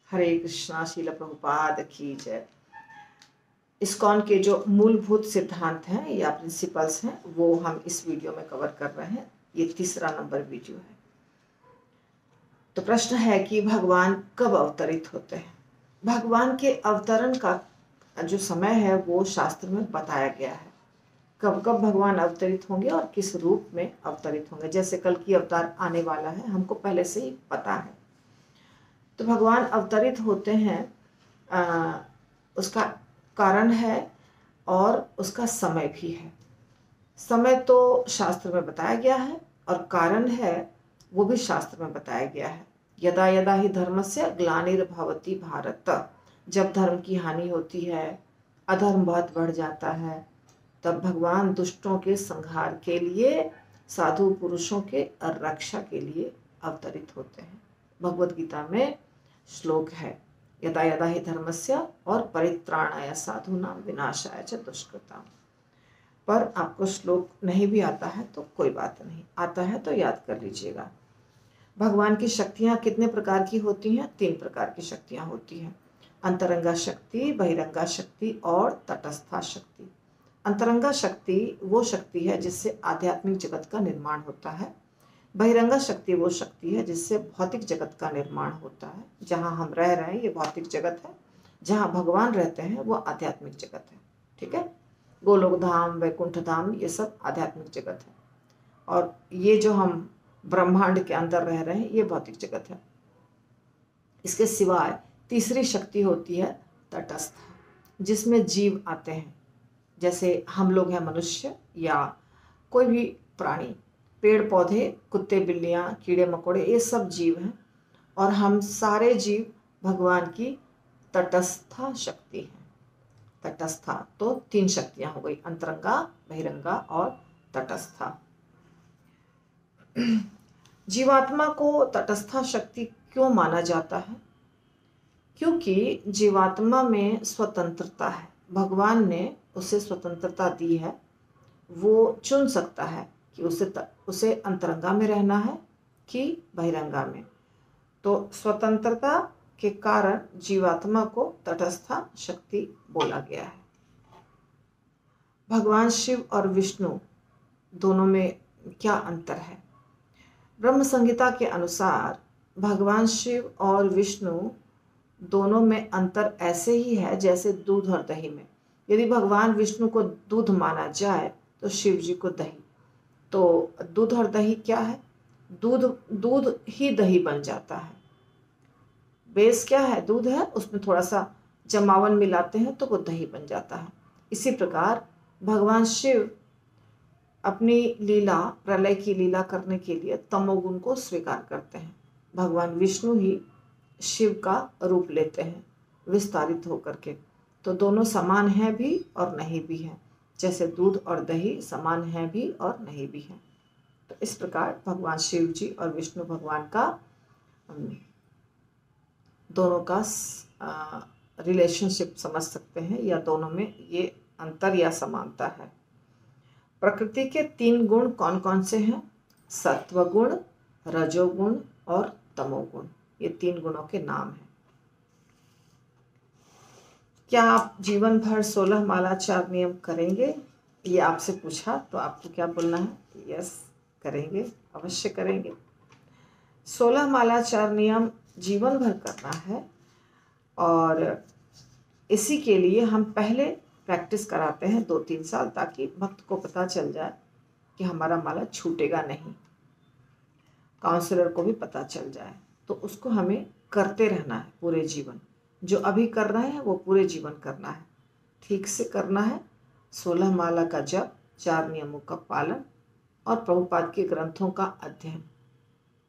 हरे कृष्णा। श्रील प्रभुपाद की जय। इस्कॉन के जो मूलभूत सिद्धांत हैं या प्रिंसिपल्स हैं वो हम इस वीडियो में कवर कर रहे हैं। ये 3रा नंबर वीडियो है। तो प्रश्न है कि भगवान कब अवतरित होते हैं। भगवान के अवतरण का जो समय है वो शास्त्र में बताया गया है। कब कब भगवान अवतरित होंगे और किस रूप में अवतरित होंगे। जैसे कल की अवतार आने वाला है, हमको पहले से ही पता है। तो भगवान अवतरित होते हैं, उसका कारण है और उसका समय भी है। समय तो शास्त्र में बताया गया है और कारण है वो भी शास्त्र में बताया गया है। यदा यदा ही धर्मस्य ग्लानिर्भवति भारत। जब धर्म की हानि होती है, अधर्म बहुत बढ़ जाता है, तब भगवान दुष्टों के संहार के लिए, साधु पुरुषों के रक्षा के लिए अवतरित होते हैं। भगवद गीता में श्लोक है यदा यदा ही धर्मस्य और परित्राणाय साधूनां विनाशाय च दुष्कृताम्। पर आपको श्लोक नहीं भी आता है तो कोई बात नहीं, आता है तो याद कर लीजिएगा। भगवान की शक्तियाँ कितने प्रकार की होती हैं? 3 प्रकार की शक्तियाँ होती हैं। अंतरंगा शक्ति, बहिरंगा शक्ति और तटस्था शक्ति। अंतरंगा शक्ति वो शक्ति है जिससे आध्यात्मिक जगत का निर्माण होता है। बहिरंगा शक्ति वो शक्ति है जिससे भौतिक जगत का निर्माण होता है। जहाँ हम रह रहे हैं ये भौतिक जगत है, जहाँ भगवान रहते हैं वो आध्यात्मिक जगत है। ठीक है, गोलोक धाम, वैकुंठ धाम, ये सब आध्यात्मिक जगत है। और ये जो हम ब्रह्मांड के अंदर रह रहे हैं ये भौतिक जगत है। इसके सिवाय तीसरी शक्ति होती है तटस्थ, जिसमें जीव आते हैं। जैसे हम लोग हैं मनुष्य या कोई भी प्राणी, पेड़ पौधे, कुत्ते बिल्लियाँ, कीड़े मकोड़े, ये सब जीव हैं। और हम सारे जीव भगवान की तटस्था शक्ति हैं। तटस्था तो 3 शक्तियाँ हो गई, अंतरंगा, बहिरंगा और तटस्था। जीवात्मा को तटस्था शक्ति क्यों माना जाता है? क्योंकि जीवात्मा में स्वतंत्रता है। भगवान ने उसे स्वतंत्रता दी है। वो चुन सकता है कि उसे अंतरंगा में रहना है कि बहिरंगा में। तो स्वतंत्रता के कारण जीवात्मा को तटस्था शक्ति बोला गया है। भगवान शिव और विष्णु दोनों में क्या अंतर है? ब्रह्म संहिता के अनुसार भगवान शिव और विष्णु दोनों में अंतर ऐसे ही है जैसे दूध और दही में। यदि भगवान विष्णु को दूध माना जाए तो शिव जी को दही। तो दूध और दही क्या है? दूध ही दही बन जाता है। बेस क्या है? दूध है, उसमें थोड़ा सा जमावन मिलाते हैं तो वो दही बन जाता है। इसी प्रकार भगवान शिव अपनी लीला, प्रलय की लीला करने के लिए तमोगुण को स्वीकार करते हैं। भगवान विष्णु ही शिव का रूप लेते हैं विस्तारित होकर के। तो दोनों समान हैं भी और नहीं भी हैं, जैसे दूध और दही समान हैं भी और नहीं भी हैं। तो इस प्रकार भगवान शिव जी और विष्णु भगवान का दोनों का रिलेशनशिप समझ सकते हैं, या दोनों में ये अंतर या समानता है। प्रकृति के 3 गुण कौन कौन से हैं? सत्वगुण, रजोगुण और तमोगुण। ये 3 गुणों के नाम हैं। क्या आप जीवन भर 16 माला 4 नियम करेंगे? ये आपसे पूछा तो आपको क्या बोलना है? यस, करेंगे, अवश्य करेंगे। 16 माला 4 नियम जीवन भर करना है और इसी के लिए हम पहले प्रैक्टिस कराते हैं 2-3 साल, ताकि भक्त को पता चल जाए कि हमारा माला छूटेगा नहीं। काउंसलर को भी पता चल जाए। तो उसको हमें करते रहना है पूरे जीवन। जो अभी कर रहे हैं वो पूरे जीवन करना है, ठीक से करना है। 16 माला का जप, 4 नियमों का पालन और प्रभुपाद के ग्रंथों का अध्ययन,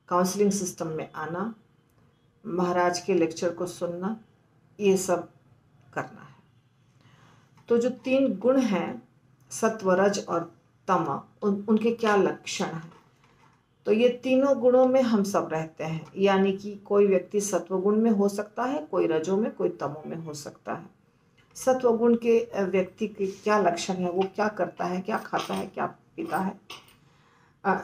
काउंसलिंग सिस्टम में आना, महाराज के लेक्चर को सुनना, ये सब करना है। तो जो 3 गुण हैं, सत्व, रज और तम, उनके क्या लक्षण हैं? तो ये तीनों गुणों में हम सब रहते हैं। यानी कि कोई व्यक्ति सत्वगुण में हो सकता है, कोई रजों में, कोई तमों में हो सकता है। सत्वगुण के व्यक्ति के क्या लक्षण है, वो क्या करता है, क्या खाता है, क्या पीता है?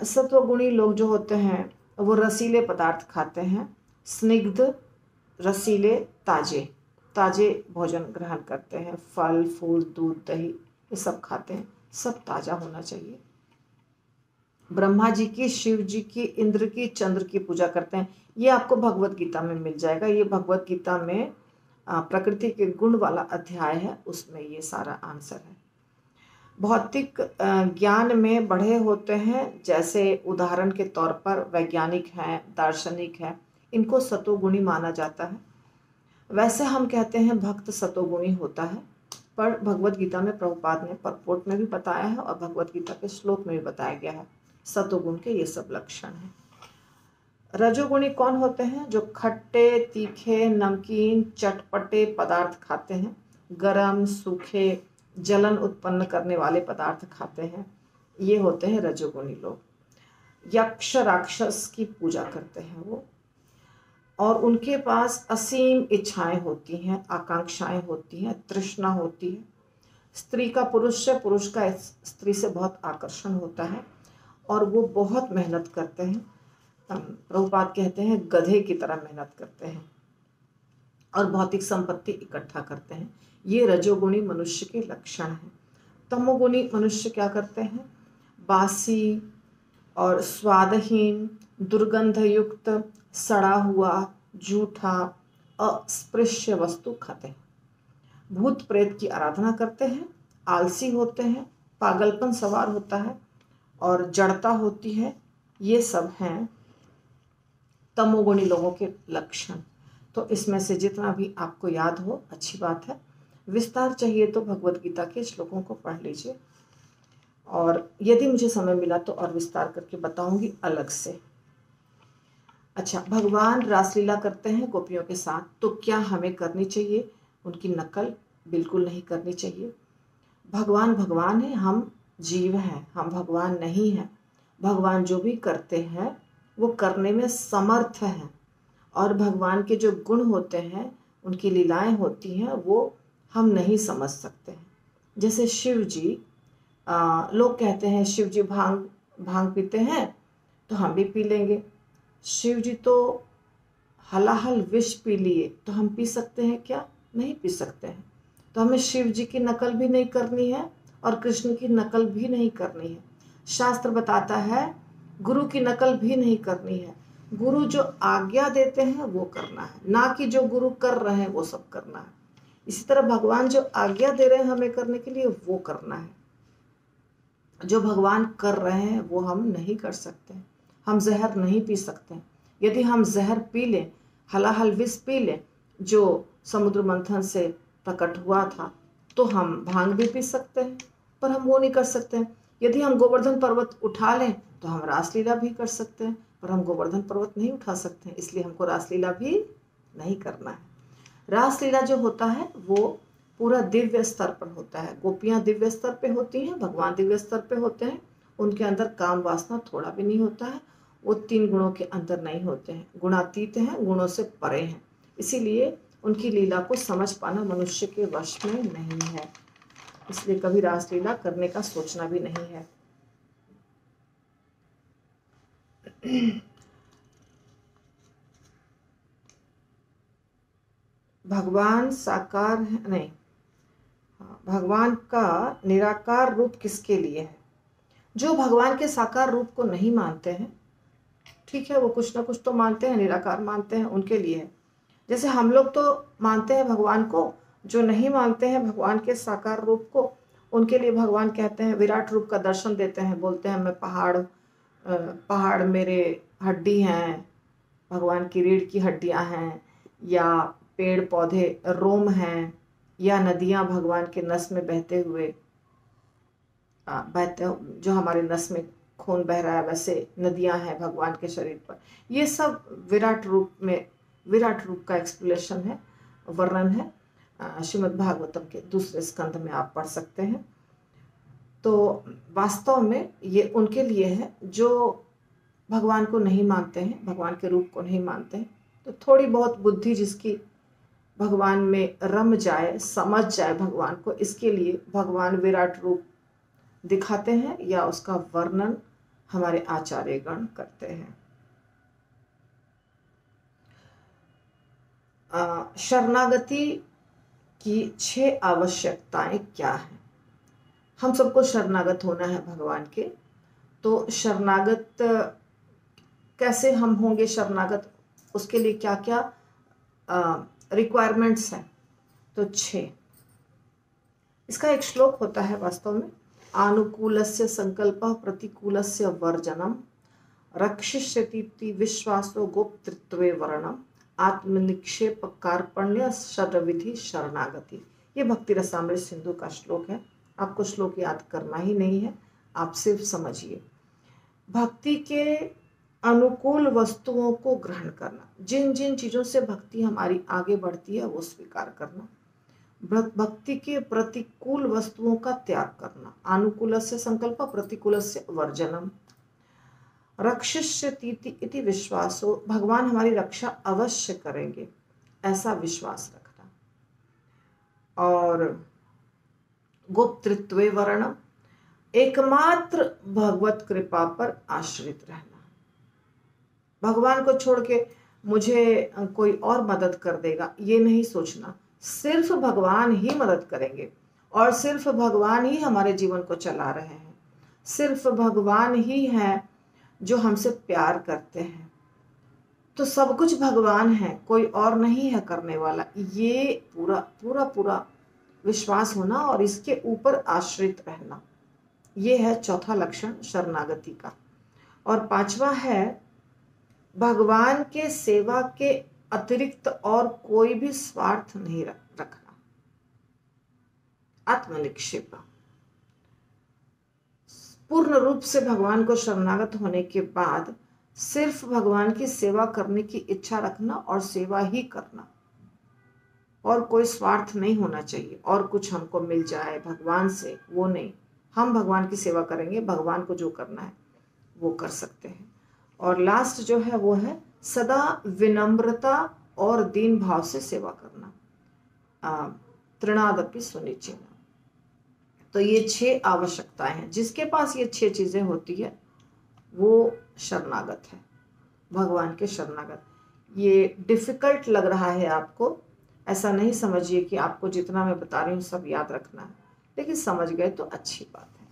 सत्वगुणी लोग जो होते हैं वो रसीले पदार्थ खाते हैं, स्निग्ध, रसीले ताजे ताजे भोजन ग्रहण करते हैं, फल फूल दूध दही ये सब खाते हैं, सब ताज़ा होना चाहिए। ब्रह्मा जी की, शिव जी की, इंद्र की, चंद्र की पूजा करते हैं। ये आपको भगवत गीता में मिल जाएगा। ये भगवत गीता में प्रकृति के गुण वाला अध्याय है, उसमें ये सारा आंसर है। भौतिक ज्ञान में बढ़े होते हैं, जैसे उदाहरण के तौर पर वैज्ञानिक हैं, दार्शनिक हैं, इनको सतोगुणी माना जाता है। वैसे हम कहते हैं भक्त सतोगुणी होता है, पर भगवत गीता में प्रभुपाद ने परपोर्ट में भी बताया है और भगवत गीता के श्लोक में भी बताया गया है सतोगुण के ये सब लक्षण हैं। रजोगुणी कौन होते हैं? जो खट्टे, तीखे, नमकीन, चटपटे पदार्थ खाते हैं, गरम, सूखे, जलन उत्पन्न करने वाले पदार्थ खाते हैं, ये होते हैं रजोगुणी लोग। यक्ष राक्षस की पूजा करते हैं वो, और उनके पास असीम इच्छाएं होती हैं, आकांक्षाएं होती हैं, तृष्णा होती है। स्त्री का पुरुष से, पुरुष का स्त्री से बहुत आकर्षण होता है और वो बहुत मेहनत करते हैं। प्रभुपाद कहते हैं गधे की तरह मेहनत करते हैं और भौतिक संपत्ति इकट्ठा करते हैं। ये रजोगुणी मनुष्य के लक्षण हैं। तमोगुणी मनुष्य क्या करते हैं? बासी और स्वादहीन, दुर्गंधयुक्त, सड़ा हुआ, झूठा, अस्पृश्य वस्तु खाते हैं। भूत प्रेत की आराधना करते हैं, आलसी होते हैं, पागलपन सवार होता है और जड़ता होती है। ये सब हैं तमोगुणी लोगों के लक्षण। तो इसमें से जितना भी आपको याद हो अच्छी बात है। विस्तार चाहिए तो भगवत गीता के श्लोकों को पढ़ लीजिए, और यदि मुझे समय मिला तो और विस्तार करके बताऊंगी अलग से। अच्छा, भगवान रासलीला करते हैं गोपियों के साथ, तो क्या हमें करनी चाहिए? उनकी नकल बिल्कुल नहीं करनी चाहिए। भगवान भगवान है, हम जीव हैं, हम भगवान नहीं हैं। भगवान जो भी करते हैं वो करने में समर्थ हैं, और भगवान के जो गुण होते हैं, उनकी लीलाएं होती हैं, वो हम नहीं समझ सकते हैं। जैसे शिव जी, लोग कहते हैं शिव जी भांग पीते हैं तो हम भी पी लेंगे। शिव जी तो हलाहल विष पी लिए, तो हम पी सकते हैं क्या? नहीं पी सकते हैं। तो हमें शिव जी की नकल भी नहीं करनी है और कृष्ण की नकल भी नहीं करनी है। शास्त्र बताता है गुरु की नकल भी नहीं करनी है। गुरु जो आज्ञा देते हैं वो करना है, ना कि जो गुरु कर रहे हैं वो सब करना है। इसी तरह भगवान जो आज्ञा दे रहे हैं हमें करने के लिए वो करना है। जो भगवान कर रहे हैं वो हम नहीं कर सकते। हम जहर नहीं पी सकते। यदि हम जहर पी लें, हलाहल विष पी लें जो समुद्र मंथन से प्रकट हुआ था, तो हम भांग भी पी सकते हैं, पर हम वो नहीं कर सकते हैं। यदि हम गोवर्धन पर्वत उठा लें तो हम रासलीला भी कर सकते हैं, पर हम गोवर्धन पर्वत नहीं उठा सकते हैं, इसलिए हमको रासलीला भी नहीं करना है। रासलीला जो होता है वो पूरा दिव्य स्तर पर होता है। गोपियां दिव्य स्तर पे होती हैं, भगवान दिव्य स्तर पे होते हैं। उनके अंदर काम वासना थोड़ा भी नहीं होता है। वो 3 गुणों के अंदर नहीं होते हैं, गुणातीत हैं, गुणों से परे हैं। इसीलिए उनकी लीला को समझ पाना मनुष्य के वश में नहीं है, इसलिए कभी रासलीला करने का सोचना भी नहीं है। भगवान साकार है नहीं, भगवान का निराकार रूप किसके लिए है? जो भगवान के साकार रूप को नहीं मानते हैं, ठीक है, वो कुछ ना कुछ तो मानते हैं, निराकार मानते हैं, उनके लिए है। जैसे हम लोग तो मानते हैं भगवान को, जो नहीं मानते हैं भगवान के साकार रूप को, उनके लिए भगवान कहते हैं, विराट रूप का दर्शन देते हैं, बोलते हैं मैं पहाड़ मेरे हड्डी हैं, भगवान की रीढ़ की हड्डियां हैं, या पेड़ पौधे रोम हैं, या नदियां भगवान के नस में बहते हुए जो हमारे नस में खून बह रहा है वैसे नदियां हैं भगवान के शरीर पर। ये सब विराट रूप का एक्सप्लेनेशन है, वर्णन है। श्रीमद् भागवतम के 2 स्कंध में आप पढ़ सकते हैं। तो वास्तव में ये उनके लिए है जो भगवान को नहीं मानते हैं, भगवान के रूप को नहीं मानते हैं। तो थोड़ी बहुत बुद्धि जिसकी भगवान में रम जाए, समझ जाए भगवान को, इसके लिए भगवान विराट रूप दिखाते हैं या उसका वर्णन हमारे आचार्यगण करते हैं। शरणागति की 6 आवश्यकताएं क्या हैं। हम सबको शरणागत होना है भगवान के, तो शरणागत कैसे हम होंगे शरणागत, उसके लिए क्या क्या रिक्वायरमेंट्स हैं। तो 6। इसका एक श्लोक होता है वास्तव में, आनुकूलस्य संकल्पः प्रतिकूलस्य वर्जनम रक्षिष्यति विश्वासो गोप्तृत्वे वर्णम आत्मनिक्षेप कार्पण्य शरविधि शरणागति। ये भक्ति रसामृत सिंधु का श्लोक है। आपको श्लोक याद करना ही नहीं है, आप सिर्फ समझिए। भक्ति के अनुकूल वस्तुओं को ग्रहण करना, जिन जिन चीज़ों से भक्ति हमारी आगे बढ़ती है वो स्वीकार करना। भक्ति के प्रतिकूल वस्तुओं का त्याग करना, अनुकूलस्य संकल्प प्रतिकूलस्य वर्जनम रक्षिष्यति इति विश्वासो, भगवान हमारी रक्षा अवश्य करेंगे ऐसा विश्वास रखना। और गोप्तृत्वे वर्णम, एकमात्र भगवत कृपा पर आश्रित रहना। भगवान को छोड़ के मुझे कोई और मदद कर देगा ये नहीं सोचना, सिर्फ भगवान ही मदद करेंगे और सिर्फ भगवान ही हमारे जीवन को चला रहे हैं। सिर्फ भगवान ही है जो हमसे प्यार करते हैं, तो सब कुछ भगवान है, कोई और नहीं है करने वाला। ये पूरा पूरा पूरा विश्वास होना और इसके ऊपर आश्रित रहना, ये है चौथा लक्षण शरणागति का। और 5वां है भगवान के सेवा के अतिरिक्त और कोई भी स्वार्थ नहीं रखना, आत्मनिक्षेप। पूर्ण रूप से भगवान को शरणागत होने के बाद सिर्फ भगवान की सेवा करने की इच्छा रखना और सेवा ही करना, और कोई स्वार्थ नहीं होना चाहिए और कुछ हमको मिल जाए भगवान से, वो नहीं। हम भगवान की सेवा करेंगे, भगवान को जो करना है वो कर सकते हैं। और लास्ट जो है वो है सदा विनम्रता और दीन भाव से सेवा करना, तृणादपि सुनिचिना। तो ये 6 आवश्यकताएं हैं। जिसके पास ये 6 चीजें होती है वो शरणागत है, भगवान के शरणागत। ये डिफिकल्ट लग रहा है आपको, ऐसा नहीं समझिए कि आपको जितना मैं बता रही हूँ सब याद रखना है, लेकिन समझ गए तो अच्छी बात है।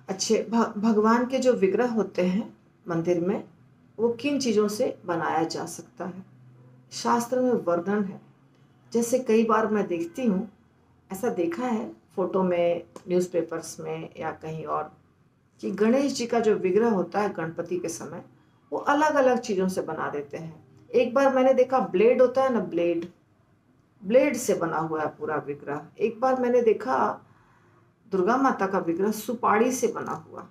अच्छे भगवान के जो विग्रह होते हैं मंदिर में, वो किन चीज़ों से बनाया जा सकता है, शास्त्र में वर्णन है। जैसे कई बार मैं देखती हूँ, ऐसा देखा है फोटो में, न्यूज़पेपर्स में या कहीं और, कि गणेश जी का जो विग्रह होता है गणपति के समय, वो अलग अलग चीज़ों से बना देते हैं। एक बार मैंने देखा ब्लेड होता है ना, ब्लेड से बना हुआ है पूरा विग्रह। एक बार मैंने देखा दुर्गा माता का विग्रह सुपारी से बना हुआ।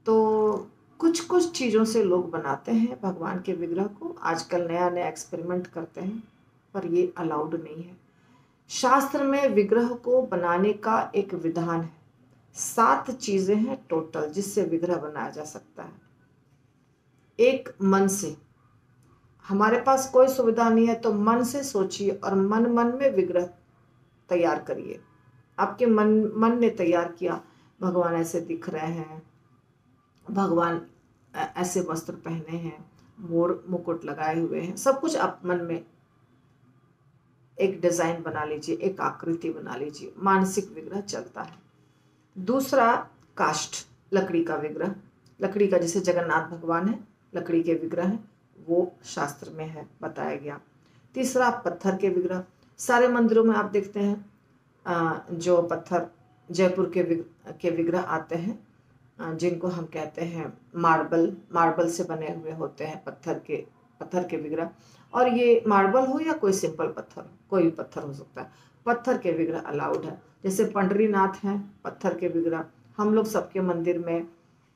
तो कुछ कुछ चीज़ों से लोग बनाते हैं भगवान के विग्रह को। आजकल नया नया एक्सपेरिमेंट करते हैं, पर ये अलाउड नहीं है। शास्त्र में विग्रह को बनाने का एक विधान है। 7 चीजें हैं टोटल जिससे विग्रह बनाया जा सकता है। एक, मन से। हमारे पास कोई सुविधा नहीं है तो मन से सोचिए और मन में विग्रह तैयार करिए। आपके मन ने तैयार किया, भगवान ऐसे दिख रहे हैं, भगवान ऐसे वस्त्र पहने हैं, मोर मुकुट लगाए हुए हैं, सब कुछ आप मन में एक डिजाइन बना लीजिए, एक आकृति बना लीजिए। मानसिक विग्रह चलता है। दूसरा, काष्ठ, लकड़ी का विग्रह। लकड़ी का, जैसे जगन्नाथ भगवान है, लकड़ी के विग्रह है, वो शास्त्र में है, बताया गया। तीसरा, पत्थर के विग्रह। सारे मंदिरों में आप देखते हैं जो पत्थर, जयपुर के विग्रह आते हैं, जिनको हम कहते हैं मार्बल से बने हुए होते हैं पत्थर के विग्रह। और ये मार्बल हो या कोई सिंपल पत्थर, कोई भी पत्थर हो सकता है, पत्थर के विग्रह अलाउड है। जैसे पंडरीनाथ हैं, पत्थर के विग्रह। हम लोग सबके मंदिर में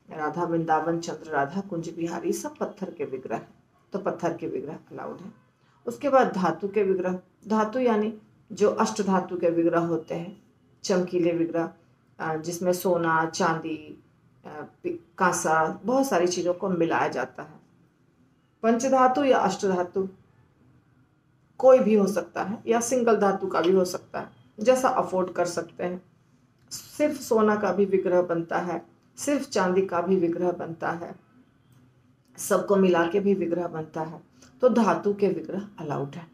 राधा वृंदावन, चंद्र राधा, कुंज बिहारी, सब पत्थर के विग्रह हैं, तो पत्थर के विग्रह अलाउड है। उसके बाद धातु के विग्रह। धातु यानी जो अष्ट धातु के विग्रह होते हैं, चमकीले विग्रह, जिसमें सोना, चांदी, कांसा, बहुत सारी चीज़ों को मिलाया जाता है। पंचधातु या अष्ट धातु कोई भी हो सकता है, या सिंगल धातु का भी हो सकता है, जैसा अफोर्ड कर सकते हैं। सिर्फ सोना का भी विग्रह बनता है, सिर्फ चांदी का भी विग्रह बनता है, सबको मिला के भी विग्रह बनता है। तो धातु के विग्रह अलाउड है।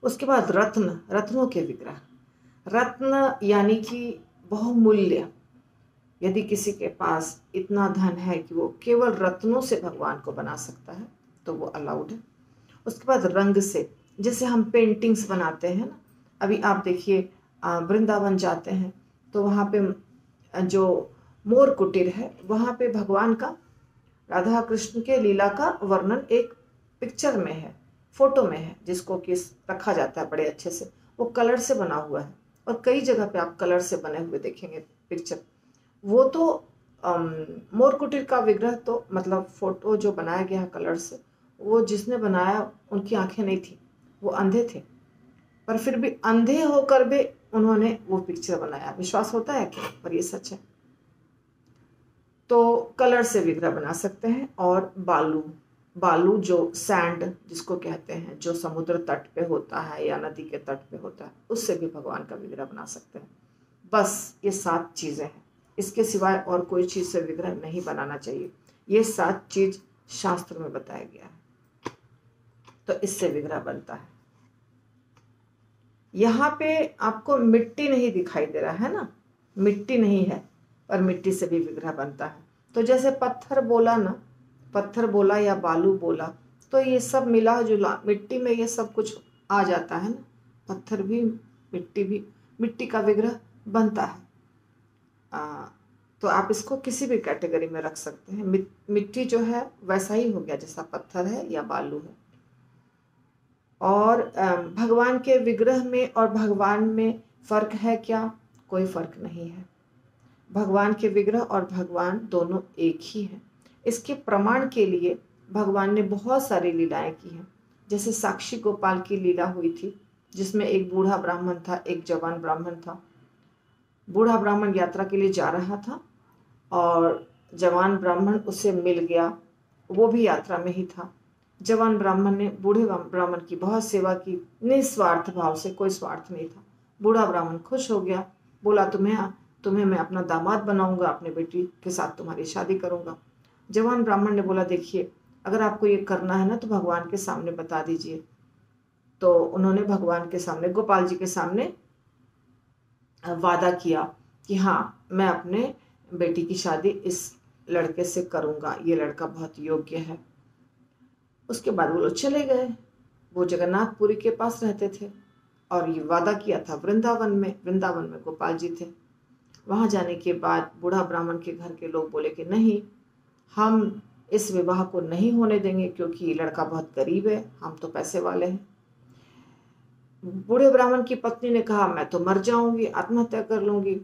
उसके बाद रत्न, रत्नों के विग्रह। रत्न यानी कि बहुमूल्य, यदि किसी के पास इतना धन है कि वो केवल रत्नों से भगवान को बना सकता है तो वो अलाउड है। उसके बाद रंग से, जैसे हम पेंटिंग्स बनाते हैं ना, अभी आप देखिए वृंदावन जाते हैं तो वहाँ पे जो मोर कुटीर है वहाँ पे भगवान का, राधा कृष्ण के लीला का वर्णन एक पिक्चर में है, फोटो में है, जिसको कि रखा जाता है बड़े अच्छे से। वो कलर से बना हुआ है और कई जगह पे आप कलर से बने हुए देखेंगे पिक्चर। वो तो मोर कुटीर का विग्रह तो मतलब फोटो जो बनाया गया है कलर से, वो जिसने बनाया उनकी आंखें नहीं थी, वो अंधे थे, पर फिर भी अंधे होकर भी उन्होंने वो पिक्चर बनाया। विश्वास होता है क्या? पर ये सच है। तो कलर से विग्रह बना सकते हैं। और बालू, बालू जो सैंड जिसको कहते हैं, जो समुद्र तट पे होता है या नदी के तट पे होता है, उससे भी भगवान का विग्रह बना सकते हैं। बस ये 7 चीज़ें हैं, इसके सिवाय और कोई चीज़ से विग्रह नहीं बनाना चाहिए। ये 7 चीज़ शास्त्र में बताया गया है, तो इससे विग्रह बनता है। यहाँ पे आपको मिट्टी नहीं दिखाई दे रहा है ना, मिट्टी नहीं है, पर मिट्टी से भी विग्रह बनता है। तो जैसे पत्थर बोला ना, पत्थर बोला या बालू बोला, तो ये सब मिला जुला मिट्टी में ये सब कुछ आ जाता है ना, पत्थर भी मिट्टी भी, मिट्टी का विग्रह बनता है। तो आप इसको किसी भी कैटेगरी में रख सकते हैं। मिट्टी जो है वैसा ही हो गया जैसा पत्थर है या बालू है। और भगवान के विग्रह में और भगवान में फर्क है क्या? कोई फर्क नहीं है। भगवान के विग्रह और भगवान दोनों एक ही हैं। इसके प्रमाण के लिए भगवान ने बहुत सारी लीलाएं की हैं। जैसे साक्षी गोपाल की लीला हुई थी, जिसमें एक बूढ़ा ब्राह्मण था, एक जवान ब्राह्मण था। बूढ़ा ब्राह्मण यात्रा के लिए जा रहा था और जवान ब्राह्मण उससे मिल गया, वो भी यात्रा में ही था। जवान ब्राह्मण ने बूढ़े ब्राह्मण की बहुत सेवा की, निस्वार्थ भाव से, कोई स्वार्थ नहीं था। बूढ़ा ब्राह्मण खुश हो गया, बोला तुम्हें मैं अपना दामाद बनाऊंगा, अपने बेटी के साथ तुम्हारी शादी करूंगा। जवान ब्राह्मण ने बोला देखिए, अगर आपको ये करना है ना तो भगवान के सामने बता दीजिए। तो उन्होंने भगवान के सामने, गोपाल जी के सामने वादा किया कि हाँ, मैं अपने बेटी की शादी इस लड़के से करूंगा, ये लड़का बहुत योग्य है। उसके बाद वो लोग चले गए। वो जगन्नाथपुरी के पास रहते थे और ये वादा किया था वृंदावन में। वृंदावन में गोपाल जी थे। वहां जाने के बाद बूढ़ा ब्राह्मण के घर के लोग बोले कि नहीं, हम इस विवाह को नहीं होने देंगे, क्योंकि ये लड़का बहुत गरीब है, हम तो पैसे वाले हैं। बूढ़े ब्राह्मण की पत्नी ने कहा मैं तो मर जाऊंगी, आत्महत्या कर लूंगी।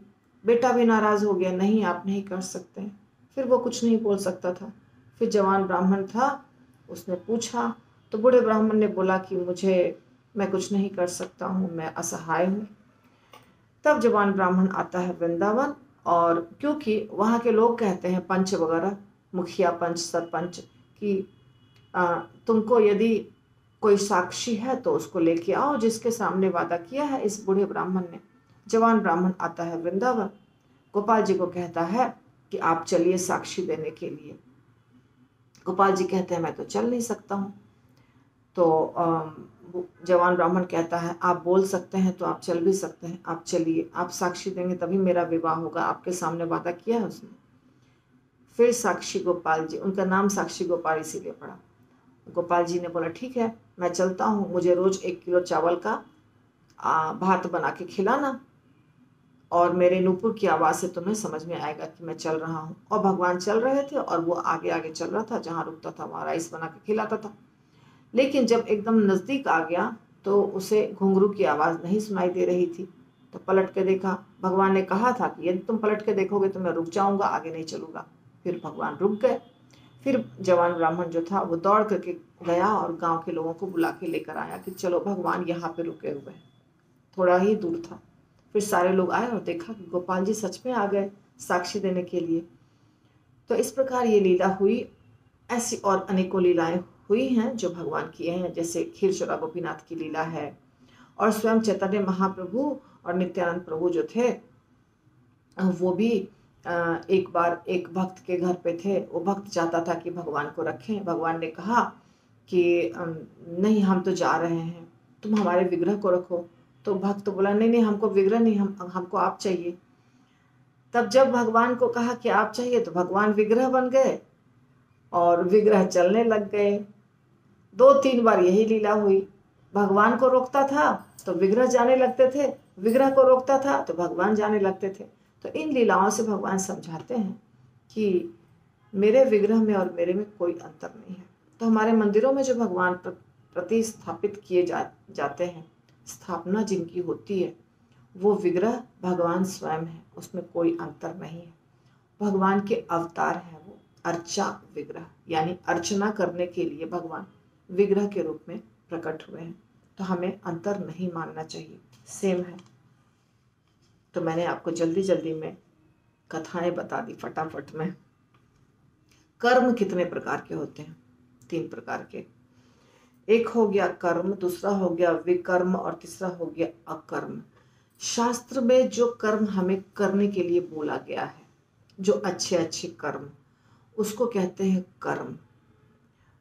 बेटा भी नाराज हो गया, नहीं आप नहीं कर सकते। फिर वो कुछ नहीं बोल सकता था। फिर जवान ब्राह्मण था, उसने पूछा तो बूढ़े ब्राह्मण ने बोला कि मैं कुछ नहीं कर सकता हूँ, मैं असहाय हूँ। तब जवान ब्राह्मण आता है वृंदावन, और क्योंकि वहाँ के लोग कहते हैं, पंच वगैरह, मुखिया पंच सरपंच, कि तुमको यदि कोई साक्षी है तो उसको लेके आओ जिसके सामने वादा किया है इस बूढ़े ब्राह्मण ने। जवान ब्राह्मण आता है वृंदावन, गोपाल जी को कहता है कि आप चलिए साक्षी देने के लिए। गोपाल जी कहते हैं मैं तो चल नहीं सकता हूँ। तो जवान ब्राह्मण कहता है आप बोल सकते हैं तो आप चल भी सकते हैं, आप चलिए, आप साक्षी देंगे तभी मेरा विवाह होगा, आपके सामने वादा किया है उसने। फिर साक्षी गोपाल जी, उनका नाम साक्षी गोपाल इसीलिए पड़ा। गोपाल जी ने बोला ठीक है, मैं चलता हूँ, मुझे रोज 1 किलो चावल का भात बना के खिलाना, और मेरे नूपुर की आवाज़ से तुम्हें समझ में आएगा कि मैं चल रहा हूँ। और भगवान चल रहे थे और वो आगे आगे चल रहा था, जहाँ रुकता था वहाँ राइस बना के खिलाता था। लेकिन जब एकदम नज़दीक आ गया तो उसे घुंघरू की आवाज़ नहीं सुनाई दे रही थी। तो पलट के देखा, भगवान ने कहा था कि यदि तुम पलट के देखोगे तो मैं रुक जाऊँगा, आगे नहीं चलूँगा। फिर भगवान रुक गए। फिर जवान ब्राह्मण जो था वो दौड़ करके गया और गाँव के लोगों को बुला के लेकर आया कि चलो भगवान यहाँ पे रुके हुए हैं, थोड़ा ही दूर था। फिर सारे लोग आए और देखा कि गोपाल जी सच में आ गए साक्षी देने के लिए। तो इस प्रकार ये लीला हुई। ऐसी और अनेकों लीलाएं हुई हैं जो भगवान किए हैं, जैसे खीरचोरा गोपीनाथ की लीला है, और स्वयं चैतन्य महाप्रभु और नित्यानंद प्रभु जो थे वो भी एक बार एक भक्त के घर पे थे। वो भक्त चाहता था कि भगवान को रखें। भगवान ने कहा कि नहीं हम तो जा रहे हैं, तुम हमारे विग्रह को रखो। तो भक्त बोला नहीं नहीं हमको विग्रह नहीं, हमको आप चाहिए। तब जब भगवान को कहा कि आप चाहिए तो भगवान विग्रह बन गए और विग्रह चलने लग गए। 2-3 बार यही लीला हुई। भगवान को रोकता था तो विग्रह जाने लगते थे, विग्रह को रोकता था तो भगवान जाने लगते थे। तो इन लीलाओं से भगवान समझाते हैं कि मेरे विग्रह में और मेरे में कोई अंतर नहीं है। तो हमारे मंदिरों में जो भगवान प्रतिस्थापित किए जाते हैं, स्थापना जिनकी होती है, वो विग्रह भगवान स्वयं है, उसमें कोई अंतर नहीं है। भगवान के अवतार हैं वो, अर्चा विग्रह, यानी अर्चना करने के लिए भगवान विग्रह के रूप में प्रकट हुए हैं। तो हमें अंतर नहीं मानना चाहिए, सेम है। तो मैंने आपको जल्दी जल्दी में कथाएं बता दी फटाफट में। कर्म कितने प्रकार के होते हैं? 3 प्रकार के। एक हो गया कर्म, दूसरा हो गया विकर्म और तीसरा हो गया अकर्म। शास्त्र में जो कर्म हमें करने के लिए बोला गया है, जो अच्छे अच्छे कर्म, उसको कहते हैं कर्म।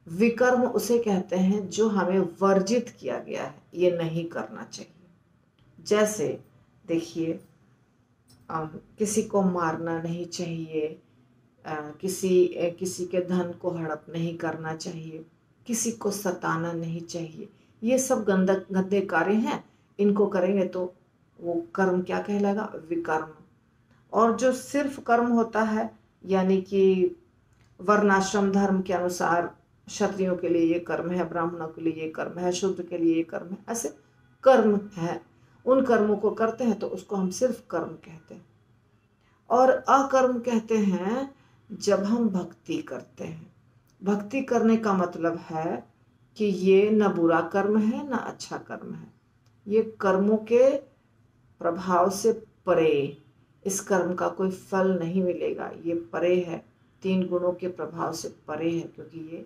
विकर्म उसे कहते हैं जो हमें वर्जित किया गया है, ये नहीं करना चाहिए। जैसे देखिए, किसी को मारना नहीं चाहिए, किसी के धन को हड़प नहीं करना चाहिए, किसी को सताना नहीं चाहिए। ये सब गंदे कार्य हैं, इनको करेंगे तो वो कर्म क्या कहलाएगा? विकर्म। और जो सिर्फ कर्म होता है, यानी कि वर्णाश्रम धर्म के अनुसार क्षत्रियों के लिए ये कर्म है, ब्राह्मणों के लिए ये कर्म है, शूद्र के लिए ये कर्म है, ऐसे कर्म है। उन कर्मों को करते हैं तो उसको हम सिर्फ कर्म कहते हैं। और अकर्म कहते हैं जब हम भक्ति करते हैं। भक्ति करने का मतलब है कि ये न बुरा कर्म है न अच्छा कर्म है, ये कर्मों के प्रभाव से परे, इस कर्म का कोई फल नहीं मिलेगा, ये परे है, 3 गुणों के प्रभाव से परे है, क्योंकि ये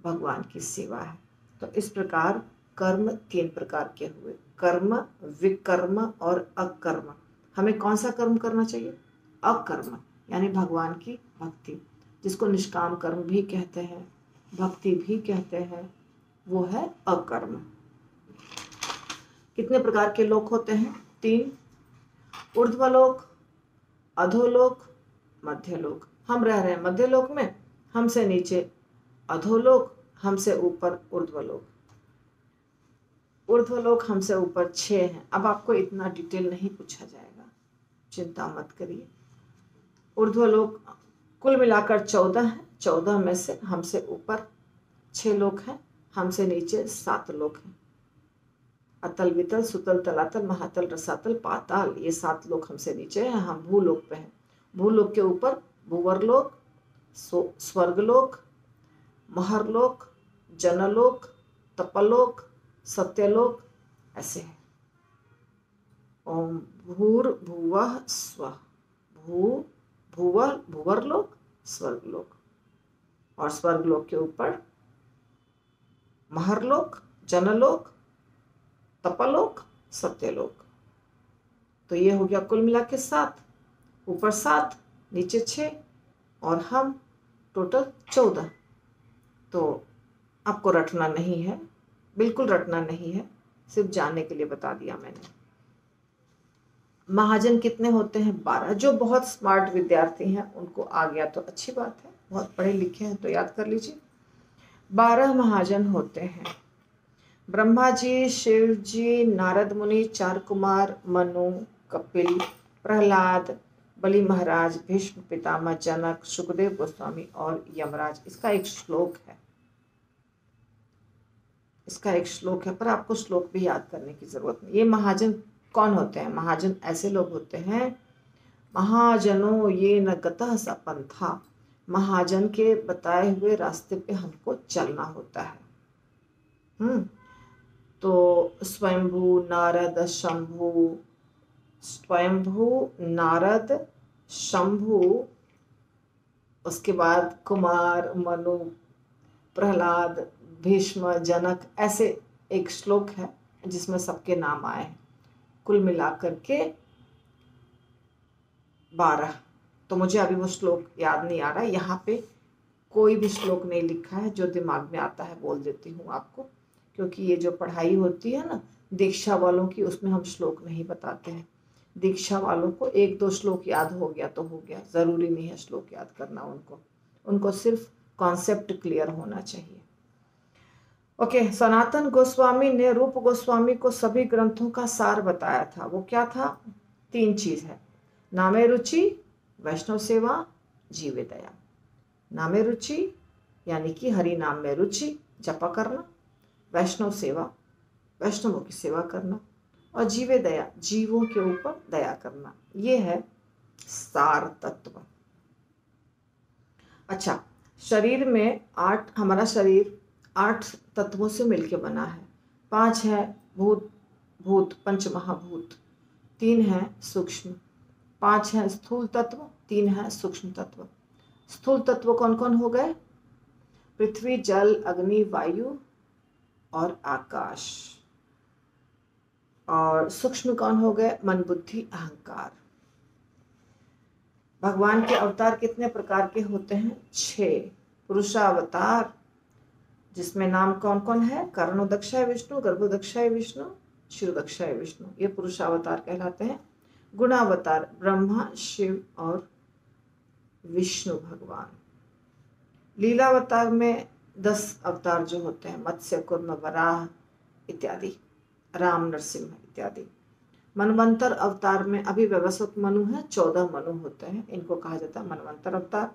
भगवान की सेवा है। तो इस प्रकार कर्म 3 प्रकार के हुए, कर्म, विकर्म और अकर्म। हमें कौन सा कर्म करना चाहिए? अकर्म, यानी भगवान की भक्ति, जिसको निष्काम कर्म भी कहते हैं, भक्ति भी कहते हैं, वो है अकर्म। कितने प्रकार के लोक होते हैं? 3। ऊर्ध्वलोक, अधोलोक, मध्यलोक। हम रह रहे हैं मध्यलोक में, हमसे नीचे अधोलोक, हमसे ऊपर ऊर्ध्वलोक। ऊर्ध्वलोक हमसे ऊपर 6 हैं। अब आपको इतना डिटेल नहीं पूछा जाएगा, चिंता मत करिए। ऊर्ध्वलोक कुल मिलाकर 14 है। 14 में से हमसे ऊपर 6 लोक हैं, हमसे नीचे 7 लोक हैं। अतल, वितल, सुतल, तलातल, महातल, रसातल, पाताल, ये 7 लोक हमसे नीचे हैं। हम भूलोक पे हैं। भूलोक के ऊपर भूवरलोक, स्वर्गलोक, महरलोक, जनलोक, तपलोक, सत्यलोक, ऐसे है। ओम भूर्भुवः स्वः। भूवरलोक, स्वर्गलोक, और स्वर्गलोक के ऊपर महरलोक, जनलोक, तपलोक, सत्यलोक। तो ये हो गया कुल मिला के 7। ऊपर 7, नीचे 6 और हम टोटल 14। तो आपको रटना नहीं है, बिल्कुल रटना नहीं है, सिर्फ जानने के लिए बता दिया मैंने। महाजन कितने होते हैं? 12। जो बहुत स्मार्ट विद्यार्थी हैं उनको आ गया तो अच्छी बात है, बहुत पढ़े लिखे हैं तो याद कर लीजिए। 12 महाजन होते हैं। ब्रह्मा जी, शिव जी, नारद मुनि, 4 कुमार, मनु, कपिल, प्रहलाद, बलि महाराज, भीष्म पितामह, जनक, सुखदेव गोस्वामी और यमराज। इसका एक श्लोक है, पर आपको श्लोक भी याद करने की जरूरत नहीं। ये महाजन कौन होते हैं? महाजन ऐसे लोग होते हैं, महाजनों ये न गतः स पंथा, महाजन के बताए हुए रास्ते पे हमको चलना होता है। तो स्वयंभू नारद शंभु, उसके बाद कुमार, मनु, प्रहलाद, भीष्म, जनक, ऐसे एक श्लोक है जिसमें सबके नाम आए हैं। कुल मिलाकर के 12। तो मुझे अभी वो श्लोक याद नहीं आ रहा है। यहाँ पे कोई भी श्लोक नहीं लिखा है, जो दिमाग में आता है बोल देती हूँ आपको, क्योंकि ये जो पढ़ाई होती है ना दीक्षा वालों की, उसमें हम श्लोक नहीं बताते हैं। दीक्षा वालों को 1-2 श्लोक याद हो गया तो हो गया, ज़रूरी नहीं है श्लोक याद करना उनको सिर्फ कॉन्सेप्ट क्लियर होना चाहिए। ओके, सनातन गोस्वामी ने रूप गोस्वामी को सभी ग्रंथों का सार बताया था। वो क्या था? 3 चीज है, नामे रुचि, वैष्णव सेवा, जीवे दया। नामे रुचि यानी कि हरि नाम में रुचि, जपा करना, वैष्णव सेवा, वैष्णवों की सेवा करना, और जीवे दया, जीवों के ऊपर दया करना। ये है सार तत्व। अच्छा, शरीर में हमारा शरीर 8 तत्वों से मिलकर बना है। 5 है भूत पंच महाभूत, 3 है सूक्ष्म, 5 है स्थूल तत्व, 3 है सूक्ष्म तत्व। स्थूल तत्व कौन कौन हो गए? पृथ्वी, जल, अग्नि, वायु और आकाश। और सूक्ष्म कौन हो गए? मन, बुद्धि, अहंकार। भगवान के अवतार कितने प्रकार के होते हैं? 6। पुरुषावतार, जिसमें नाम कौन कौन है? कर्णोदक्षाय विष्णु, गर्भोदक्षाय विष्णु, शिरोदक्षाय विष्णु, ये पुरुषावतार कहलाते हैं। गुणावतार, ब्रह्मा, शिव और विष्णु भगवान। लीलावतार में 10 अवतार जो होते हैं, मत्स्य, कूर्म, वराह इत्यादि, राम, नरसिंह इत्यादि। मनवंतर अवतार में अभी व्यवस्थित मनु है, 14 मनु होते हैं, इनको कहा जाता है मनवंतर अवतार।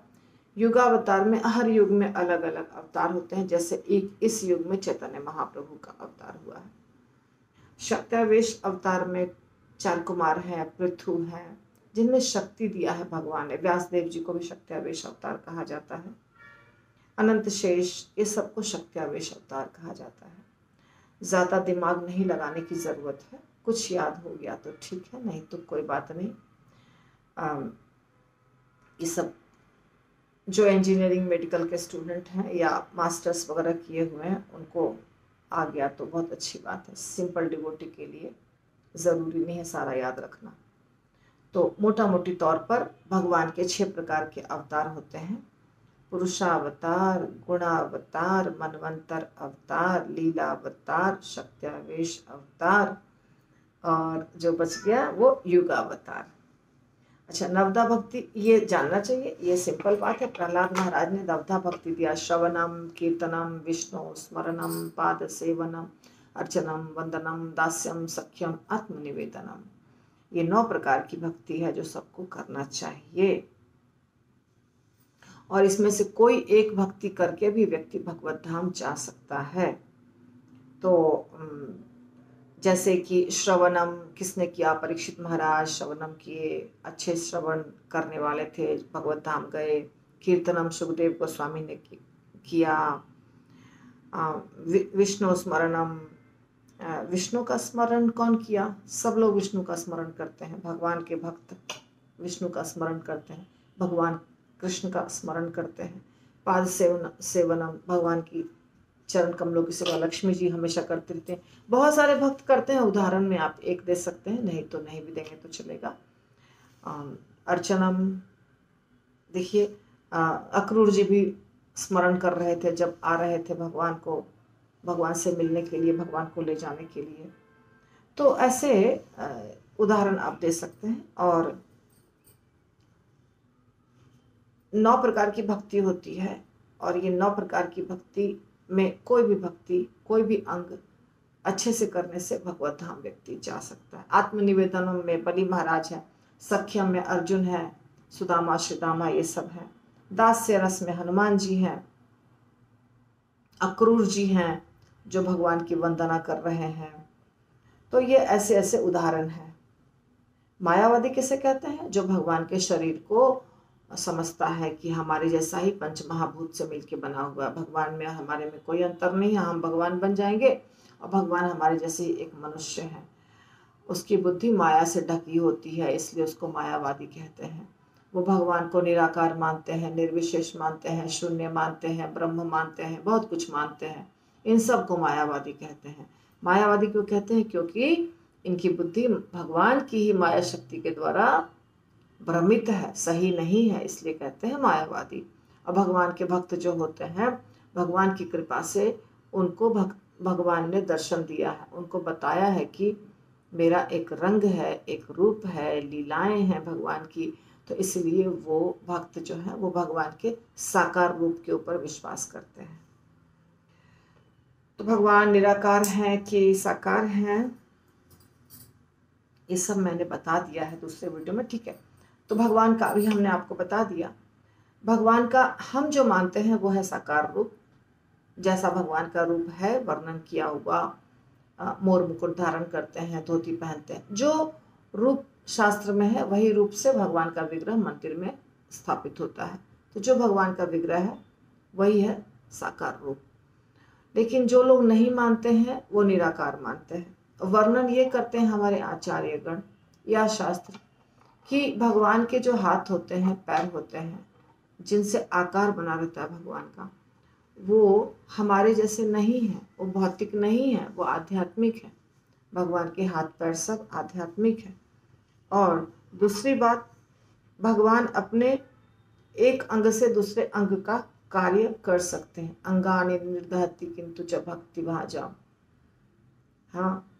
युगावतार में हर युग में अलग अलग अवतार होते हैं, जैसे इस युग में चैतन्य महाप्रभु का अवतार हुआ है। शक्त्यावेश अवतार में 4 कुमार हैं, पृथु हैं, जिनमें शक्ति दिया है भगवान ने। व्यासदेव जी को भी शक्त्यावेश अवतार कहा जाता है। अनंत शेष, ये सबको शक्त्यावेश अवतार कहा जाता है। ज़्यादा दिमाग नहीं लगाने की ज़रूरत है, कुछ याद हो गया तो ठीक है, नहीं तो कोई बात नहीं। ये सब जो इंजीनियरिंग मेडिकल के स्टूडेंट हैं या मास्टर्स वगैरह किए हुए हैं, उनको आ गया तो बहुत अच्छी बात है। सिंपल डिवोटी के लिए ज़रूरी नहीं है सारा याद रखना। तो मोटा मोटी तौर पर भगवान के 6 प्रकार के अवतार होते हैं। पुरुषावतार, गुणावतार, मनवंतर अवतार, लीलावतार, शक्त्यावेश अवतार, और जो बच गया वो युगावतार। अच्छा, नवदा भक्ति ये जानना चाहिए, ये सिंपल बात है। प्रहलाद महाराज ने नवदा भक्ति दिया। श्रवणम, कीर्तनम, विष्णु स्मरणम, पाद सेवनम, अर्चनम, वंदनम, दास्यम, सख्यम, आत्मनिवेदनम। ये 9 प्रकार की भक्ति है जो सबको करना चाहिए। और इसमें से कोई एक भक्ति करके भी व्यक्ति भगवत धाम जा सकता है। तो जैसे कि श्रवणम किसने किया? परीक्षित महाराज श्रवणम किए, अच्छे श्रवण करने वाले थे, भगवत धाम गए। कीर्तनम सुखदेव गोस्वामी ने किया। विष्णु स्मरणम, विष्णु का स्मरण कौन किया? सब लोग विष्णु का स्मरण करते हैं। भगवान के भक्त विष्णु का स्मरण करते हैं, भगवान कृष्ण का स्मरण करते हैं। पाद सेवनम, भगवान की चरण कमलों की सेवा लक्ष्मी जी हमेशा करते रहते हैं। बहुत सारे भक्त करते हैं, उदाहरण में आप एक दे सकते हैं, नहीं तो नहीं भी देंगे तो चलेगा। अर्चनम, देखिए अक्रूर जी भी स्मरण कर रहे थे जब आ रहे थे भगवान को, भगवान से मिलने के लिए, भगवान को ले जाने के लिए। तो ऐसे उदाहरण आप दे सकते हैं। और 9 प्रकार की भक्ति होती है, और ये 9 प्रकार की भक्ति में कोई भी भक्ति, कोई भी अंग अच्छे से करने से भगवत धाम व्यक्ति जा सकता है। आत्मनिवेदन में बलि महाराज है, सख्यम में अर्जुन है, सुदामा, श्रीदामा ये सब है। दास्य रस में हनुमान जी हैं, अक्रूर जी हैं जो भगवान की वंदना कर रहे हैं। तो ये ऐसे ऐसे उदाहरण हैं। मायावादी किसे कहते हैं? जो भगवान के शरीर को समझता है कि हमारे जैसा ही पंच महाभूत से मिलके बना हुआ, भगवान में हमारे में कोई अंतर नहीं है, हम भगवान बन जाएंगे और भगवान हमारे जैसे ही एक मनुष्य है। उसकी बुद्धि माया से ढकी होती है, इसलिए उसको मायावादी कहते हैं। वो भगवान को निराकार मानते हैं, निर्विशेष मानते हैं, शून्य मानते हैं, ब्रह्म मानते हैं, बहुत कुछ मानते हैं। इन सब को मायावादी कहते हैं। मायावादी क्यों कहते हैं? क्योंकि इनकी बुद्धि भगवान की ही माया शक्ति के द्वारा भ्रमित है, सही नहीं है, इसलिए कहते हैं मायावादी। और भगवान के भक्त जो होते हैं, भगवान की कृपा से उनको भगवान ने दर्शन दिया है, उनको बताया है कि मेरा एक रंग है, एक रूप है, लीलाएं हैं भगवान की, तो इसलिए वो भक्त जो है वो भगवान के साकार रूप के ऊपर विश्वास करते हैं। तो भगवान निराकार हैं कि साकार हैं, ये सब मैंने बता दिया है दूसरे वीडियो में, ठीक है। तो भगवान का भी हमने आपको बता दिया। भगवान का हम जो मानते हैं वो है साकार रूप, जैसा भगवान का रूप है वर्णन किया हुआ, मोर मुकुट धारण करते हैं, धोती पहनते हैं, जो रूप शास्त्र में है वही रूप से भगवान का विग्रह मंदिर में स्थापित होता है। तो जो भगवान का विग्रह है वही है साकार रूप। लेकिन जो लोग नहीं मानते हैं वो निराकार मानते हैं। वर्णन ये करते हैं हमारे आचार्यगण या शास्त्र कि भगवान के जो हाथ होते हैं, पैर होते हैं, जिनसे आकार बना रहता है भगवान का, वो हमारे जैसे नहीं है, वो भौतिक नहीं है, वो आध्यात्मिक है। भगवान के हाथ पैर सब आध्यात्मिक है। और दूसरी बात, भगवान अपने एक अंग से दूसरे अंग का कार्य कर सकते हैं। अंगानि निर्दहति किंतु च भक्ति भाजाम। हाँ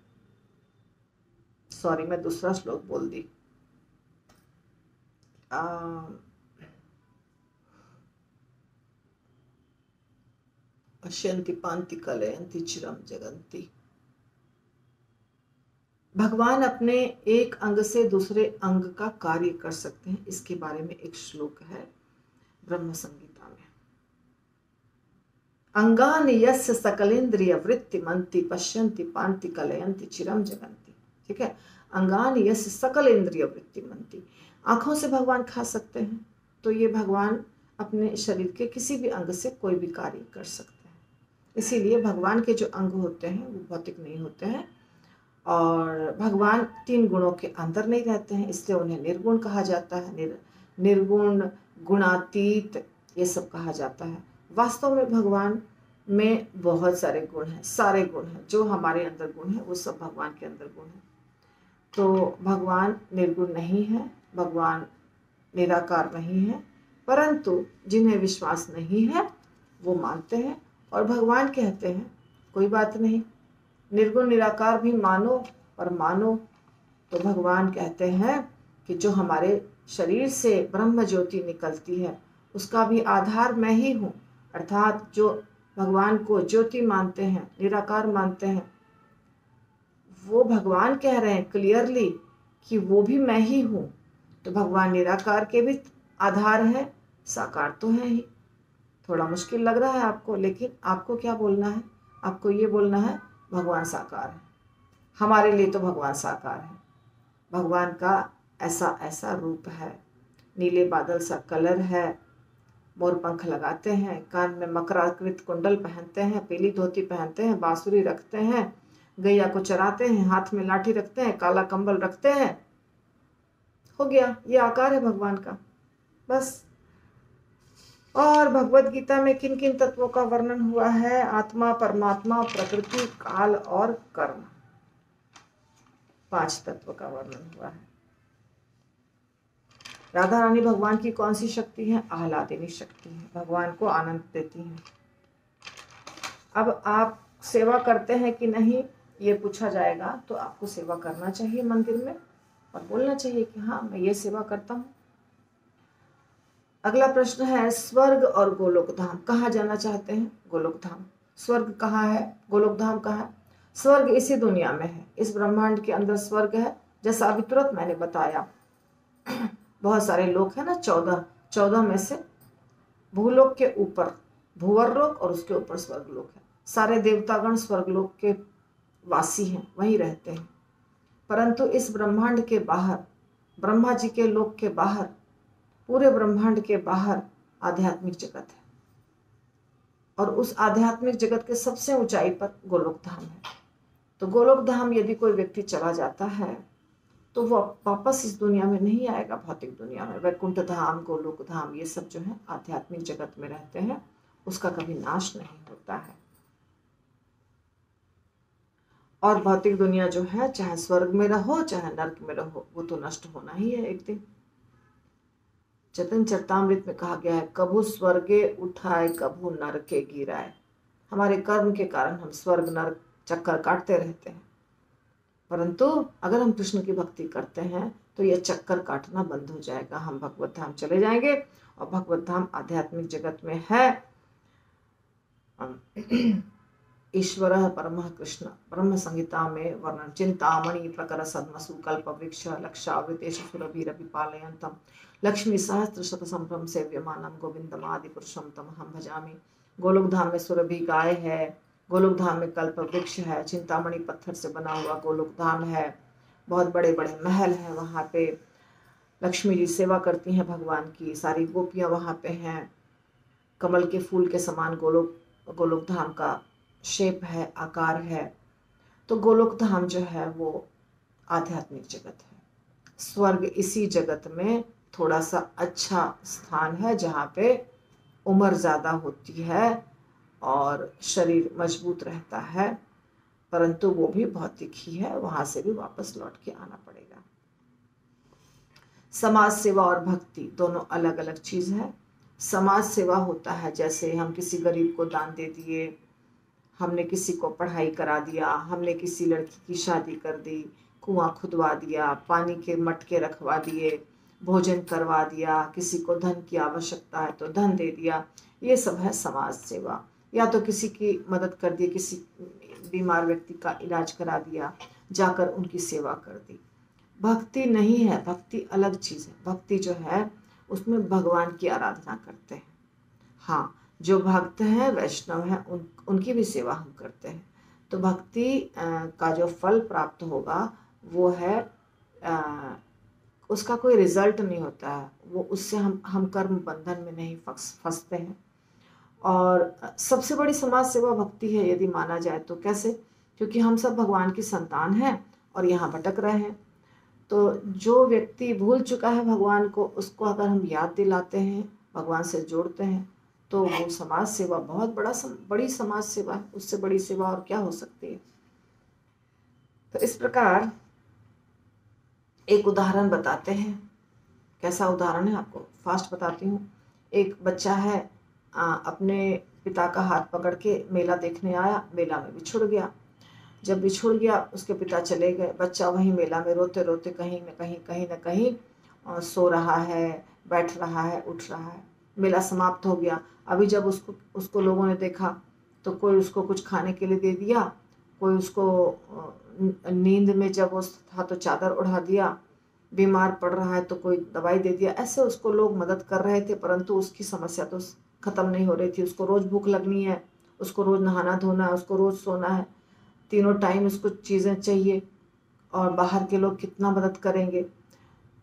सॉरी, मैं दूसरा श्लोक बोल दी। पश्यन्ति पान्ति कलयन्ति चिरम जगन्ति। भगवान अपने एक अंग से दूसरे अंग का कार्य कर सकते हैं, इसके बारे में एक श्लोक है ब्रह्म संगीता में। अंगानि यस्य सकलेन्द्रिय वृत्ति मंति पश्यन्ति पान्ति कलयन्ति चिरम जगन्ति। ठीक है, अंगानि यस्य सकलेन्द्रिय वृत्ति मंति, आंखों से भगवान खा सकते हैं, तो ये भगवान अपने शरीर के किसी भी अंग से कोई भी कार्य कर सकते हैं। इसीलिए भगवान के जो अंग होते हैं वो भौतिक नहीं होते हैं, और भगवान तीन गुणों के अंदर नहीं रहते हैं, इसलिए उन्हें निर्गुण कहा जाता है। निर्गुण, गुणातीत, ये सब कहा जाता है। वास्तव में भगवान में बहुत सारे गुण हैं, सारे गुण हैं, जो हमारे अंदर गुण हैं वो सब भगवान के अंदर गुण हैं। तो भगवान निर्गुण नहीं है, भगवान निराकार नहीं है, परंतु जिन्हें विश्वास नहीं है वो मानते हैं और भगवान कहते हैं कोई बात नहीं, निर्गुण निराकार भी मानो, पर मानो तो भगवान कहते हैं कि जो हमारे शरीर से ब्रह्म ज्योति निकलती है उसका भी आधार मैं ही हूँ। अर्थात जो भगवान को ज्योति मानते हैं, निराकार मानते हैं, वो भगवान कह रहे हैं क्लियरली कि वो भी मैं ही हूँ। तो भगवान निराकार के भी आधार है, साकार तो है ही। थोड़ा मुश्किल लग रहा है आपको, लेकिन आपको क्या बोलना है? आपको ये बोलना है भगवान साकार है। हमारे लिए तो भगवान साकार है। भगवान का ऐसा ऐसा रूप है, नीले बादल सा कलर है, मोर पंख लगाते हैं, कान में मकराकृत कुंडल पहनते हैं, पीली धोती पहनते हैं, बांसुरी रखते हैं, गैया को चराते हैं, हाथ में लाठी रखते हैं, काला कंबल रखते हैं। हो गया, ये आकार है भगवान का, बस। और भगवत गीता में किन किन तत्वों का वर्णन हुआ है? आत्मा, परमात्मा, प्रकृति, काल और कर्म, 5 तत्व का वर्णन हुआ है। राधा रानी भगवान की कौन सी शक्ति है? आह्लादिनी शक्ति है, भगवान को आनंद देती हैं। अब आप सेवा करते हैं कि नहीं ये पूछा जाएगा, तो आपको सेवा करना चाहिए मंदिर में और बोलना चाहिए कि हाँ मैं ये सेवा करता हूँ। अगला प्रश्न है, स्वर्ग और गोलोक धाम, कहाँ जाना चाहते हैं? गोलोक धाम। स्वर्ग कहाँ है? गोलोक धाम कहाँ है? स्वर्ग इसी दुनिया में है, इस ब्रह्मांड के अंदर स्वर्ग है। जैसा अभी तुरंत मैंने बताया, बहुत सारे लोक है ना, 14 में से भूलोक के ऊपर भूवर लोक और उसके ऊपर स्वर्ग लोक है। सारे देवतागण स्वर्ग लोक के वासी हैं, वहीं रहते हैं। परंतु इस ब्रह्मांड के बाहर, ब्रह्मा जी के लोक के बाहर, पूरे ब्रह्मांड के बाहर आध्यात्मिक जगत है, और उस आध्यात्मिक जगत के सबसे ऊंचाई पर गोलोक धाम है। तो गोलोक धाम यदि कोई व्यक्ति चला जाता है तो वो वापस इस दुनिया में नहीं आएगा, भौतिक दुनिया में। वैकुंठ धाम, गोलोक धाम, ये सब जो है आध्यात्मिक जगत में रहते हैं, उसका कभी नाश नहीं होता है। और भौतिक दुनिया जो है, चाहे स्वर्ग में रहो चाहे नर्क में रहो, वो तो नष्ट होना ही है एक दिन। चैतन्य चरितामृत में कहा गया है, कभू स्वर्गे उठाए कभू नरके गिराए। हमारे कर्म के कारण हम स्वर्ग नरक चक्कर काटते रहते हैं, परंतु अगर हम कृष्ण की भक्ति करते हैं तो यह चक्कर काटना बंद हो जाएगा। हम भगवत धाम चले जाएंगे, और भगवत धाम आध्यात्मिक जगत में है। ईश्वरः परमः कृष्ण ब्रह्म संहिता में वर्णन, चिंतामणि प्रकर सद्मसु कल्प वृक्ष लक्षावृतेश सुरभिरभिपालयन्तम लक्ष्मी सहस्त्र शत संभ्रम सेव्यमानम गोविंदम आदि पुरुषम तमहम भजामि। गोलोक धाम में सुरभि गाय है, गोलोक धाम में कल्प वृक्ष है, चिंतामणि पत्थर से बना हुआ गोलोक धाम है, बहुत बड़े बड़े महल हैं वहाँ पे, लक्ष्मी जी सेवा करती हैं भगवान की, सारी गोपियाँ वहाँ पे हैं, कमल के फूल के समान गोलोक धाम का शेप है, आकार है। तो गोलोक धाम जो है वो आध्यात्मिक जगत है। स्वर्ग इसी जगत में थोड़ा सा अच्छा स्थान है, जहाँ पे उम्र ज़्यादा होती है और शरीर मजबूत रहता है, परंतु वो भी भौतिक ही है, वहाँ से भी वापस लौट के आना पड़ेगा। समाज सेवा और भक्ति दोनों अलग अलग चीज़ है। समाज सेवा होता है जैसे हम किसी गरीब को दान दे दिए, हमने किसी को पढ़ाई करा दिया, हमने किसी लड़की की शादी कर दी, कुआं खुदवा दिया, पानी के मटके रखवा दिए, भोजन करवा दिया, किसी को धन की आवश्यकता है तो धन दे दिया, ये सब है समाज सेवा। या तो किसी की मदद कर दी, किसी बीमार व्यक्ति का इलाज करा दिया, जाकर उनकी सेवा कर दी। भक्ति नहीं है, भक्ति अलग चीज़ है। भक्ति जो है उसमें भगवान की आराधना करते हैं। हाँ, जो भक्त हैं वैष्णव हैं उनकी भी सेवा हम करते हैं। तो भक्ति का जो फल प्राप्त होगा वो है उसका कोई रिजल्ट नहीं होता है, वो उससे हम कर्म बंधन में नहीं फंसते हैं। और सबसे बड़ी समाज सेवा भक्ति है यदि माना जाए तो। कैसे? क्योंकि हम सब भगवान की संतान हैं और यहाँ भटक रहे हैं। तो जो व्यक्ति भूल चुका है भगवान को, उसको अगर हम याद दिलाते हैं, भगवान से जोड़ते हैं, तो वो समाज सेवा बहुत बड़ी समाज सेवा है। उससे बड़ी सेवा और क्या हो सकती है। तो इस प्रकार एक उदाहरण बताते हैं। कैसा उदाहरण है आपको फास्ट बताती हूँ। एक बच्चा है, अपने पिता का हाथ पकड़ के मेला देखने आया, मेला में बिछुड़ गया। जब बिछुड़ गया उसके पिता चले गए, बच्चा वहीं मेला में रोते रोते कहीं न कहीं सो रहा है, बैठ रहा है, उठ रहा है। मेला समाप्त हो गया। अभी जब उसको लोगों ने देखा तो कोई उसको कुछ खाने के लिए दे दिया, कोई उसको नींद में जब वो था तो चादर उड़ा दिया, बीमार पड़ रहा है तो कोई दवाई दे दिया। ऐसे उसको लोग मदद कर रहे थे, परंतु उसकी समस्या तो ख़त्म नहीं हो रही थी। उसको रोज़ भूख लगनी है, उसको रोज़ नहाना धोना है, उसको रोज़ सोना है, तीनों टाइम उसको चीज़ें चाहिए, और बाहर के लोग कितना मदद करेंगे।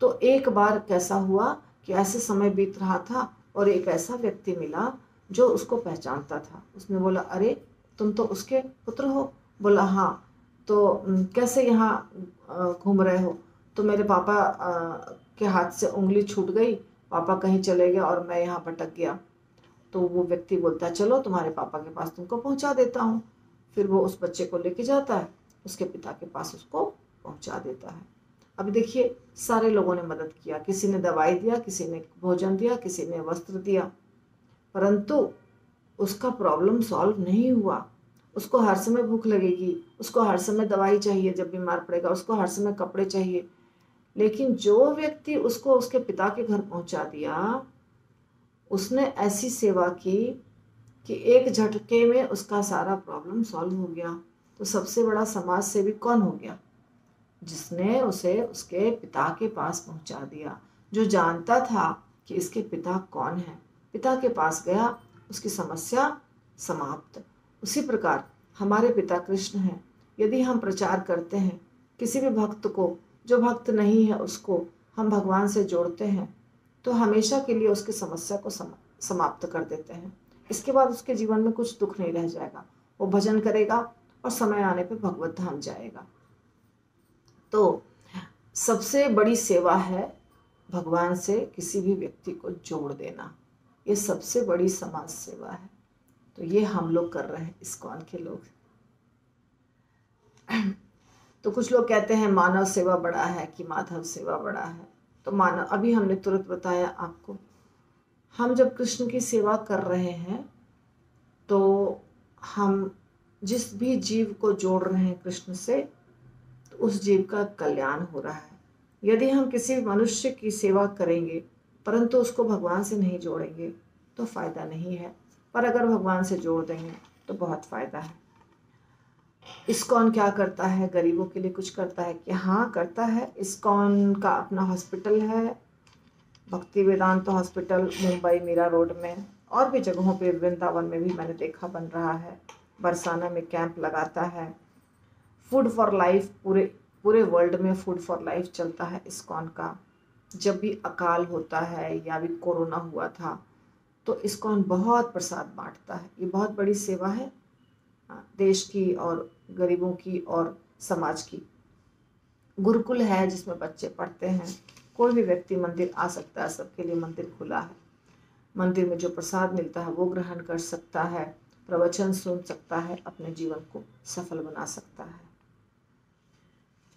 तो एक बार कैसा हुआ कि ऐसे समय बीत रहा था और एक ऐसा व्यक्ति मिला जो उसको पहचानता था। उसने बोला, अरे तुम तो उसके पुत्र हो? बोला, हाँ। तो कैसे यहाँ घूम रहे हो? तो मेरे पापा के हाथ से उंगली छूट गई, पापा कहीं चले गए और मैं यहाँ भटक गया। तो वो व्यक्ति बोलता है, चलो तुम्हारे पापा के पास तुमको पहुँचा देता हूँ। फिर वो उस बच्चे को लेके जाता है, उसके पिता के पास उसको पहुँचा देता है। अभी देखिए, सारे लोगों ने मदद किया, किसी ने दवाई दिया, किसी ने भोजन दिया, किसी ने वस्त्र दिया, परंतु उसका प्रॉब्लम सॉल्व नहीं हुआ। उसको हर समय भूख लगेगी, उसको हर समय दवाई चाहिए, जब बीमार पड़ेगा उसको हर समय कपड़े चाहिए। लेकिन जो व्यक्ति उसको उसके पिता के घर पहुंचा दिया, उसने ऐसी सेवा की कि एक झटके में उसका सारा प्रॉब्लम सॉल्व हो गया। तो सबसे बड़ा समाज सेवी कौन हो गया? जिसने उसे उसके पिता के पास पहुंचा दिया, जो जानता था कि इसके पिता कौन है, पिता के पास गया, उसकी समस्या समाप्त। उसी प्रकार हमारे पिता कृष्ण हैं। यदि हम प्रचार करते हैं, किसी भी भक्त को, जो भक्त नहीं है उसको हम भगवान से जोड़ते हैं, तो हमेशा के लिए उसकी समस्या को समाप्त कर देते हैं। इसके बाद उसके जीवन में कुछ दुख नहीं रह जाएगा। वो भजन करेगा और समय आने पर भगवत धाम जाएगा। तो सबसे बड़ी सेवा है भगवान से किसी भी व्यक्ति को जोड़ देना। ये सबसे बड़ी समाज सेवा है। तो ये हम लोग कर रहे हैं, इस्कॉन के लोग। तो कुछ लोग कहते हैं मानव सेवा बड़ा है कि माधव सेवा बड़ा है। तो मानो अभी हमने तुरंत बताया आपको, हम जब कृष्ण की सेवा कर रहे हैं तो हम जिस भी जीव को जोड़ रहे हैं कृष्ण से, तो उस जीव का कल्याण हो रहा है। यदि हम किसी मनुष्य की सेवा करेंगे परंतु उसको भगवान से नहीं जोड़ेंगे तो फायदा नहीं है, पर अगर भगवान से जोड़ देंगे तो बहुत फायदा है। इस्कॉन क्या करता है? गरीबों के लिए कुछ करता है कि हाँ, करता है। इस्कॉन का अपना हॉस्पिटल है, भक्ति वेदांत हॉस्पिटल, मुंबई मीरा रोड में, और भी जगहों पे, वृंदावन में भी मैंने देखा बन रहा है। बरसाना में कैंप लगाता है। फूड फॉर लाइफ, पूरे वर्ल्ड में फूड फॉर लाइफ चलता है इस्कॉन का। जब भी अकाल होता है या भी कोरोना हुआ था तो इस्कॉन बहुत प्रसाद बांटता है। ये बहुत बड़ी सेवा है देश की और गरीबों की और समाज की। गुरुकुल है जिसमें बच्चे पढ़ते हैं। कोई भी व्यक्ति मंदिर आ सकता है, सबके लिए मंदिर खुला है। मंदिर में जो प्रसाद मिलता है वो ग्रहण कर सकता है, प्रवचन सुन सकता है, अपने जीवन को सफल बना सकता है।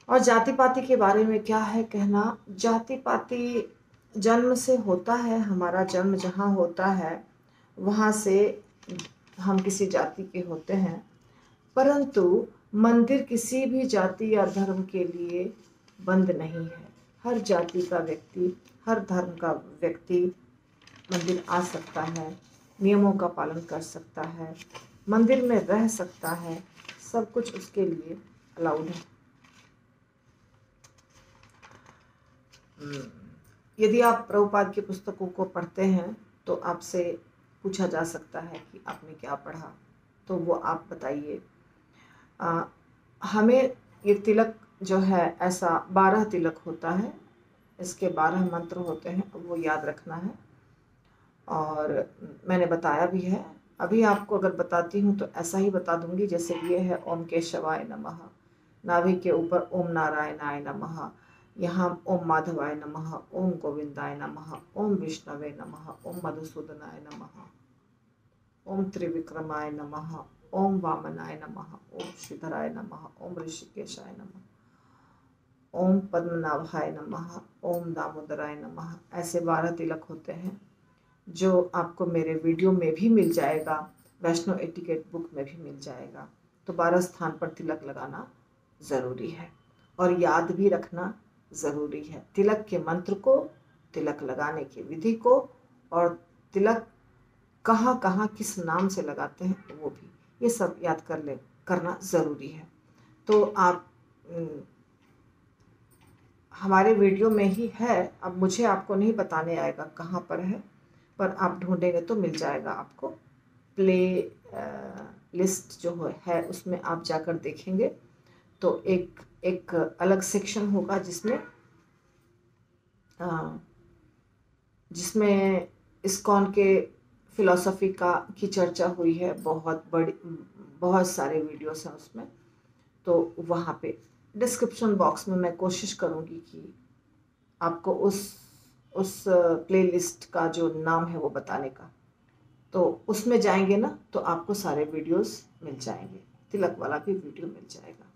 और जाति पाति के बारे में क्या है कहना? जाति पाति जन्म से होता है, हमारा जन्म जहाँ होता है वहाँ से हम किसी जाति के होते हैं, परंतु मंदिर किसी भी जाति या धर्म के लिए बंद नहीं है। हर जाति का व्यक्ति, हर धर्म का व्यक्ति मंदिर आ सकता है, नियमों का पालन कर सकता है, मंदिर में रह सकता है, सब कुछ उसके लिए अलाउड है। यदि आप प्रभुपाद की पुस्तकों को पढ़ते हैं तो आपसे पूछा जा सकता है कि आपने क्या पढ़ा, तो वो आप बताइए। हमें ये तिलक जो है ऐसा 12 तिलक होता है, इसके 12 मंत्र होते हैं, वो याद रखना है। और मैंने बताया भी है, अभी आपको अगर बताती हूँ तो ऐसा ही बता दूंगी जैसे ये है ओम केशवाय नमः, नाभि के ऊपर ओम नारायणाय नमः, यहाँ ओम माधवाय नमः, ओम गोविंदाय नमः, ओम विष्णवे नमः, ओम मधुसूदनाय नमः, ओम त्रिविक्रमाय नमः, ओम वामनाय नमः, ओम श्रीधराय नमः, ओम ऋषिकेशाय नमः, ओम पद्मनाभाय नमः, ओम दामोदराय नमः। ऐसे 12 तिलक होते हैं जो आपको मेरे वीडियो में भी मिल जाएगा, वैष्णो एटिकेट बुक में भी मिल जाएगा। तो 12 स्थान पर तिलक लगाना ज़रूरी है और याद भी रखना ज़रूरी है। तिलक के मंत्र को, तिलक लगाने की विधि को, और तिलक कहाँ कहाँ किस नाम से लगाते हैं वो भी, ये सब याद करना ज़रूरी है। तो आप हमारे वीडियो में ही है, अब मुझे आपको नहीं बताने आएगा कहाँ पर है, पर आप ढूंढेंगे तो मिल जाएगा आपको। प्ले लिस्ट जो है उसमें आप जाकर देखेंगे तो एक अलग सेक्शन होगा जिसमें इस्कॉन के फिलॉसफी की चर्चा हुई है। बहुत सारे वीडियोस हैं उसमें, तो वहाँ पे डिस्क्रिप्शन बॉक्स में मैं कोशिश करूँगी कि आपको उस प्लेलिस्ट का जो नाम है वो बताने का, तो उसमें जाएंगे ना तो आपको सारे वीडियोस मिल जाएंगे, तिलक वाला भी वीडियो मिल जाएगा।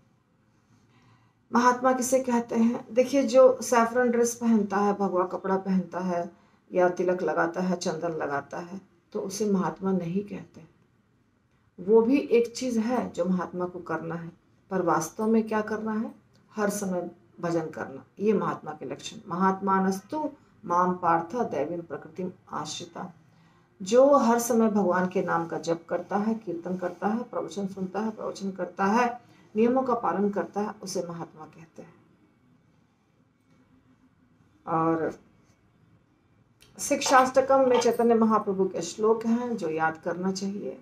महात्मा किसे कहते हैं? देखिए, जो सैफरन ड्रेस पहनता है, भगवा कपड़ा पहनता है या तिलक लगाता है, चंदन लगाता है, तो उसे महात्मा नहीं कहते। वो भी एक चीज़ है जो महात्मा को करना है, पर वास्तव में क्या करना है? हर समय भजन करना, ये महात्मा के लक्षण। महात्मानस्तु माम पार्थ दैवीं प्रकृतिम आश्रिता। जो हर समय भगवान के नाम का जप करता है, कीर्तन करता है, प्रवचन सुनता है, प्रवचन करता है, नियमों का पालन करता है, उसे महात्मा कहते हैं। और शिक्षाष्टकम में चैतन्य महाप्रभु के श्लोक हैं जो याद करना चाहिए,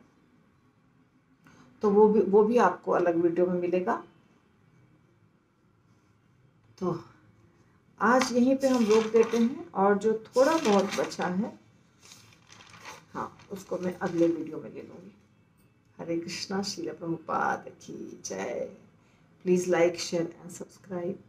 तो वो भी आपको अलग वीडियो में मिलेगा। तो आज यहीं पे हम रोक देते हैं, और जो थोड़ा बहुत बचा है हाँ, उसको मैं अगले वीडियो में ले लूँगी। हरे कृष्णा। श्रील प्रभुपाद की जय। Please like, share and subscribe.